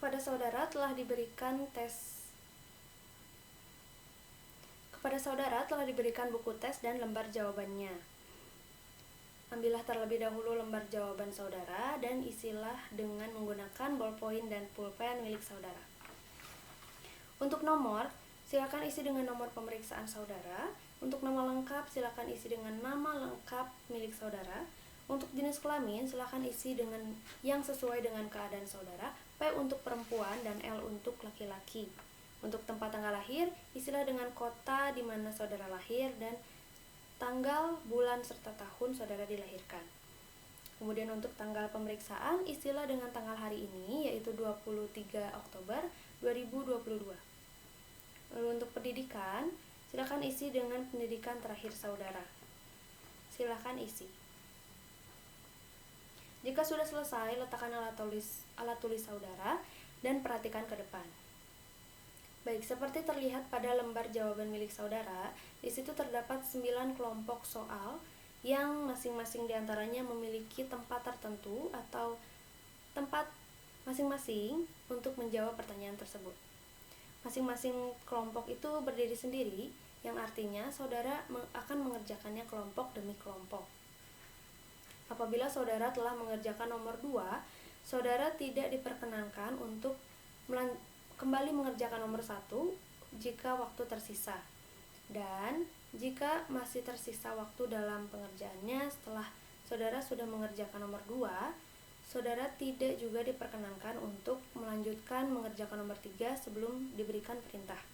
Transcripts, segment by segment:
Kepada saudara telah diberikan buku tes dan lembar jawabannya. Ambillah terlebih dahulu lembar jawaban saudara dan isilah dengan menggunakan ballpoint dan pulpen milik saudara. Untuk nomor, silakan isi dengan nomor pemeriksaan saudara. Untuk nama lengkap, silakan isi dengan nama lengkap milik saudara. Untuk jenis kelamin, silakan isi dengan yang sesuai dengan keadaan saudara. P untuk perempuan dan L untuk laki-laki. Untuk tempat tanggal lahir, isilah dengan kota di mana saudara lahir dan tanggal, bulan, serta tahun saudara dilahirkan. Kemudian untuk tanggal pemeriksaan, isilah dengan tanggal hari ini, yaitu 23 Oktober 2022. Lalu untuk pendidikan, silakan isi dengan pendidikan terakhir saudara. Silakan isi. Jika sudah selesai, letakkan alat tulis saudara dan perhatikan ke depan. Baik, seperti terlihat pada lembar jawaban milik saudara, di situ terdapat 9 kelompok soal yang masing-masing diantaranya memiliki tempat tertentu atau tempat masing-masing untuk menjawab pertanyaan tersebut. Masing-masing kelompok itu berdiri sendiri, yang artinya saudara akan mengerjakannya kelompok demi kelompok. Apabila saudara telah mengerjakan nomor 2, saudara tidak diperkenankan untuk kembali mengerjakan nomor 1 jika waktu tersisa. Dan jika masih tersisa waktu dalam pengerjaannya setelah saudara sudah mengerjakan nomor 2, saudara tidak juga diperkenankan untuk melanjutkan mengerjakan nomor 3 sebelum diberikan perintah.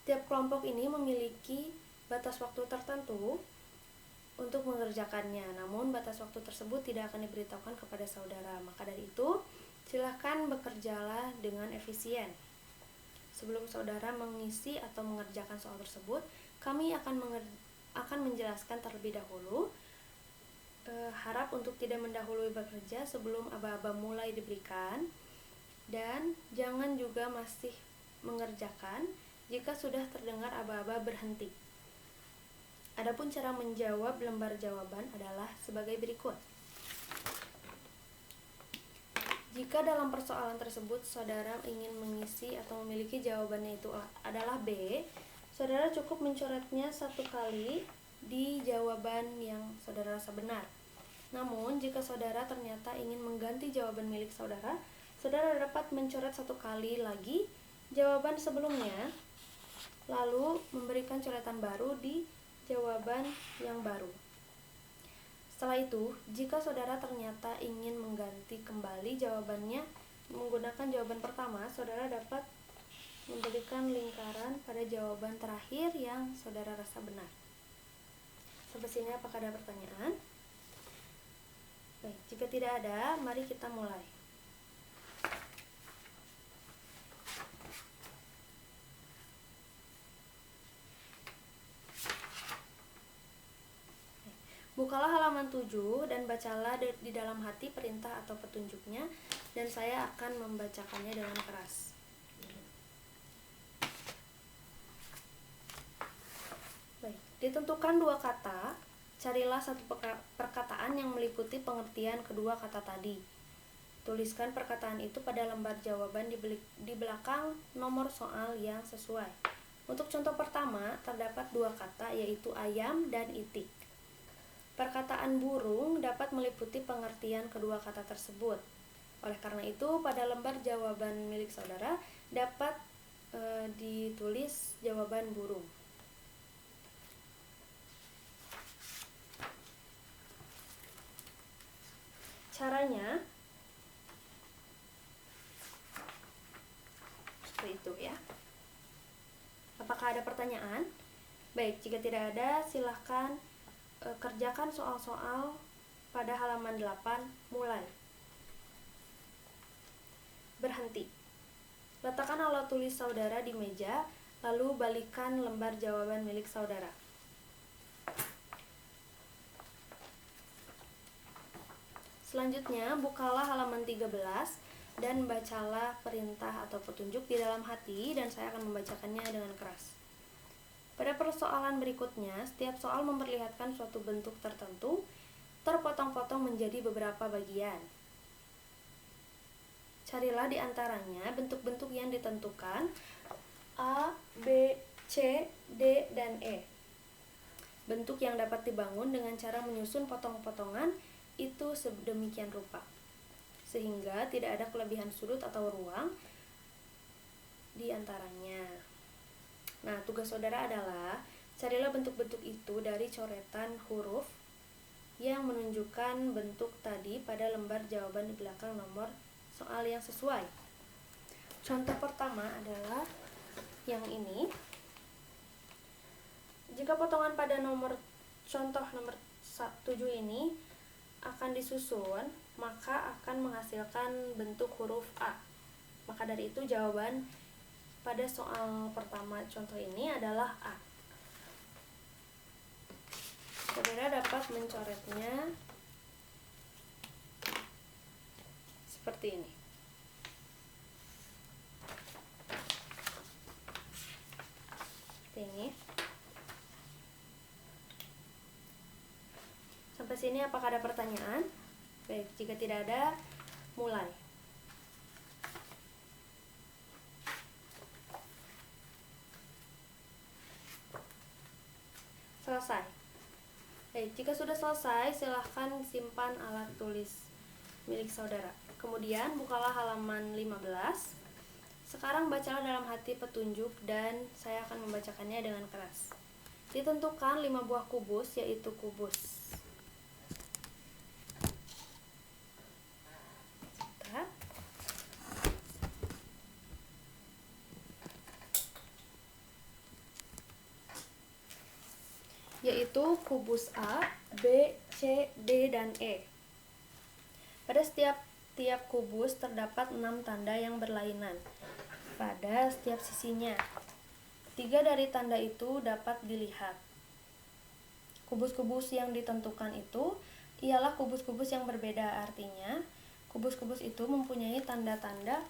Tiap kelompok ini memiliki batas waktu tertentu untuk mengerjakannya, namun batas waktu tersebut tidak akan diberitahukan kepada saudara. Maka dari itu, silakan bekerjalah dengan efisien. Sebelum saudara mengisi atau mengerjakan soal tersebut, kami akan menjelaskan terlebih dahulu. Harap untuk tidak mendahului bekerja sebelum aba-aba mulai diberikan, dan jangan juga masih mengerjakan jika sudah terdengar aba-aba berhenti. Adapun cara menjawab lembar jawaban adalah sebagai berikut. Jika dalam persoalan tersebut saudara ingin mengisi atau memiliki jawabannya itu adalah B, saudara cukup mencoretnya 1 kali di jawaban yang saudara rasa benar. Namun, jika saudara ternyata ingin mengganti jawaban milik saudara, saudara dapat mencoret 1 kali lagi jawaban sebelumnya, lalu memberikan coretan baru di jawaban yang baru. Setelah itu, jika saudara ternyata ingin mengganti kembali jawabannya menggunakan jawaban pertama, saudara dapat memberikan lingkaran pada jawaban terakhir yang saudara rasa benar. Sampai sini apakah ada pertanyaan? Baik, jika tidak ada, mari kita mulai. Bukalah halaman 7 dan bacalah di dalam hati perintah atau petunjuknya, dan saya akan membacakannya dengan keras. Baik, ditentukan 2 kata, carilah 1 perkataan yang meliputi pengertian kedua kata tadi. Tuliskan perkataan itu pada lembar jawaban di belakang nomor soal yang sesuai. Untuk contoh pertama, terdapat 2 kata, yaitu ayam dan itik. Perkataan burung dapat meliputi pengertian kedua kata tersebut. Oleh karena itu, pada lembar jawaban milik saudara dapat ditulis jawaban burung. Caranya seperti itu ya. Apakah ada pertanyaan? Baik, jika tidak ada, silahkan kerjakan soal-soal pada halaman 8, mulai. Berhenti. Letakkan alat tulis saudara di meja, lalu balikkan lembar jawaban milik saudara. Selanjutnya, bukalah halaman 13 dan bacalah perintah atau petunjuk di dalam hati, dan saya akan membacakannya dengan keras. Pada persoalan berikutnya, setiap soal memperlihatkan suatu bentuk tertentu terpotong-potong menjadi beberapa bagian. Carilah di antaranya bentuk-bentuk yang ditentukan A, B, C, D, dan E. Bentuk yang dapat dibangun dengan cara menyusun potong-potongan itu sedemikian rupa, sehingga tidak ada kelebihan sudut atau ruang di antaranya. Nah, tugas saudara adalah carilah bentuk-bentuk itu dari coretan huruf yang menunjukkan bentuk tadi pada lembar jawaban di belakang nomor soal yang sesuai. Contoh pertama adalah yang ini. Jika potongan pada contoh nomor 7 ini akan disusun, maka akan menghasilkan bentuk huruf A. Maka dari itu jawaban pada soal pertama contoh ini adalah A. Saudara dapat mencoretnya seperti ini. Seperti ini. Sampai sini apakah ada pertanyaan? Baik, jika tidak ada, mulai. Selesai. Baik, jika sudah selesai, silahkan simpan alat tulis milik saudara. Kemudian bukalah halaman 15. Sekarang bacalah dalam hati petunjuk dan saya akan membacakannya dengan keras. Ditentukan 5 buah kubus, yaitu kubus yaitu kubus A, B, C, D, dan E. Pada setiap kubus terdapat 6 tanda yang berlainan pada setiap sisinya. 3 dari tanda itu dapat dilihat. Kubus-kubus yang ditentukan itu ialah kubus-kubus yang berbeda, artinya kubus-kubus itu mempunyai tanda-tanda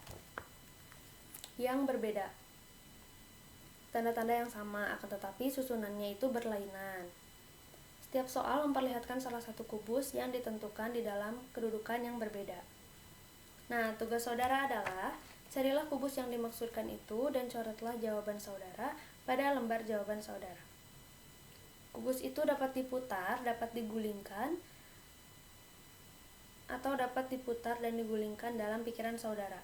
yang berbeda. Tanda-tanda yang sama, akan tetapi susunannya itu berlainan. Setiap soal memperlihatkan salah satu kubus yang ditentukan di dalam kedudukan yang berbeda. Nah, tugas saudara adalah carilah kubus yang dimaksudkan itu dan coretlah jawaban saudara pada lembar jawaban saudara. Kubus itu dapat diputar, dapat digulingkan, atau dapat diputar dan digulingkan dalam pikiran saudara.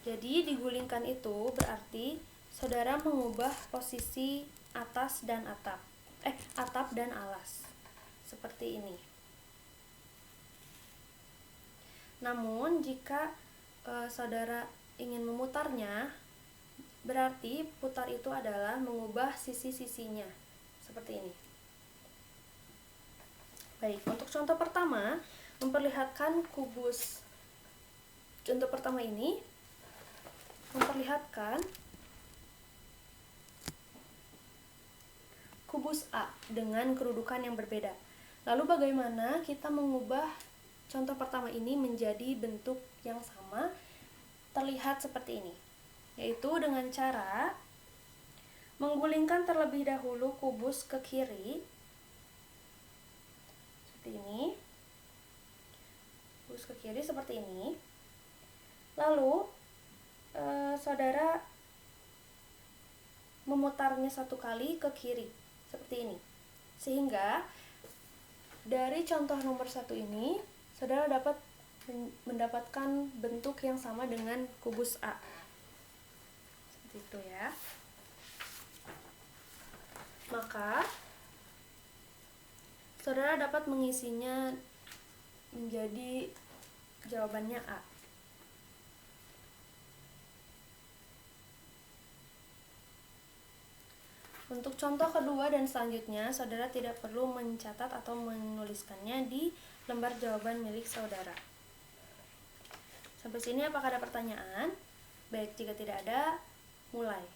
Jadi, digulingkan itu berarti saudara mengubah posisi atas dan atap dan alas. Seperti ini. Namun, jika saudara ingin memutarnya, berarti putar itu adalah mengubah sisi-sisinya. Seperti ini. Baik, untuk contoh pertama, memperlihatkan kubus. Contoh pertama ini memperlihatkan kubus A dengan kedudukan yang berbeda. Lalu bagaimana kita mengubah contoh pertama ini menjadi bentuk yang sama, terlihat seperti ini, yaitu dengan cara menggulingkan terlebih dahulu kubus ke kiri, seperti ini, kubus ke kiri seperti ini. Lalu saudara memutarnya 1 kali ke kiri, seperti ini. Sehingga dari contoh nomor 1 ini, saudara dapat mendapatkan bentuk yang sama dengan kubus A. Seperti itu ya. Maka saudara dapat mengisinya menjadi jawabannya A. Untuk contoh kedua dan selanjutnya, saudara tidak perlu mencatat atau menuliskannya di lembar jawaban milik saudara. Sampai sini apakah ada pertanyaan? Baik, jika tidak ada, mulai.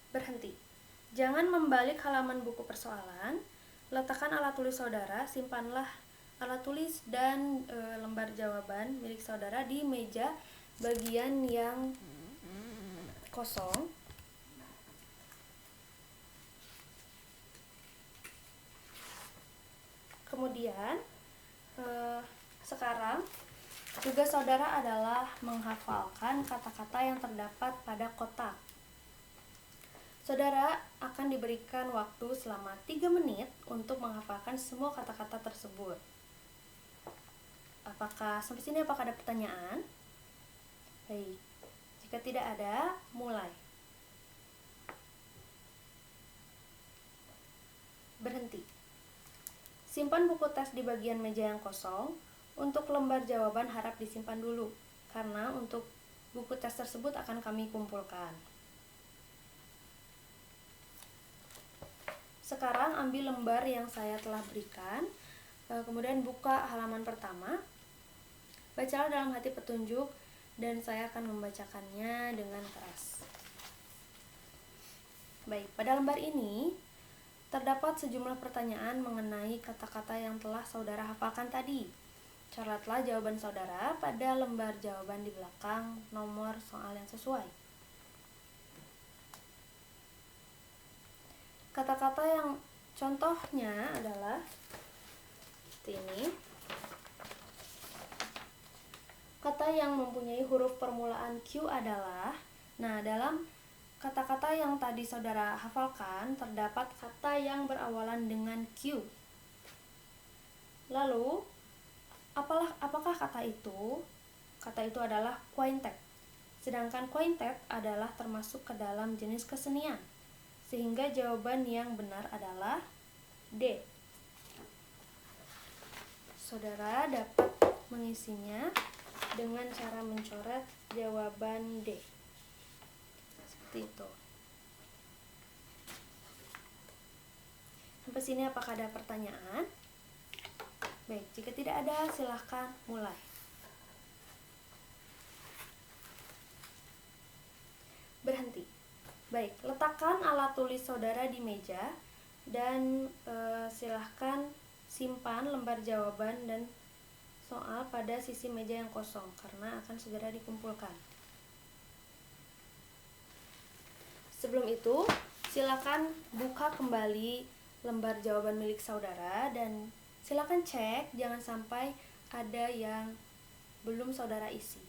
Berhenti. Jangan membalik halaman buku persoalan. Letakkan alat tulis saudara, simpanlah alat tulis dan lembar jawaban milik saudara di meja bagian yang kosong. Kemudian sekarang tugas saudara adalah menghafalkan kata-kata yang terdapat pada kotak. Saudara akan diberikan waktu selama 3 menit untuk menghafalkan semua kata-kata tersebut. Sampai sini apakah ada pertanyaan? Baik, jika tidak ada, mulai. Berhenti. Simpan buku tes di bagian meja yang kosong. Untuk lembar jawaban harap disimpan dulu, karena untuk buku tes tersebut akan kami kumpulkan. Sekarang ambil lembar yang saya telah berikan, kemudian buka halaman pertama. Bacalah dalam hati petunjuk, dan saya akan membacakannya dengan keras. Baik, pada lembar ini terdapat sejumlah pertanyaan mengenai kata-kata yang telah saudara hafalkan tadi. Catatlah jawaban saudara pada lembar jawaban di belakang nomor soal yang sesuai. Kata-kata yang contohnya adalah seperti ini. Kata yang mempunyai huruf permulaan Q adalah, dalam kata-kata yang tadi saudara hafalkan terdapat kata yang berawalan dengan Q. Lalu, apakah kata itu? Kata itu adalah quintet. Sedangkan quintet adalah termasuk ke dalam jenis kesenian. Sehingga jawaban yang benar adalah D. Saudara dapat mengisinya dengan cara mencoret jawaban D. Seperti itu. Sampai sini apakah ada pertanyaan? Baik, jika tidak ada, silahkan mulai. Berhenti. Baik, letakkan alat tulis saudara di meja dan silahkan simpan lembar jawaban dan soal pada sisi meja yang kosong karena akan segera dikumpulkan. Sebelum itu, silakan buka kembali lembar jawaban milik saudara dan silakan cek, jangan sampai ada yang belum saudara isi.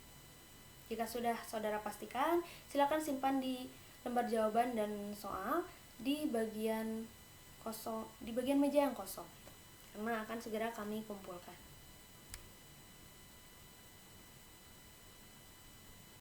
Jika sudah saudara pastikan, silakan simpan di lembar jawaban dan soal di bagian meja yang kosong, karena akan segera kami kumpulkan.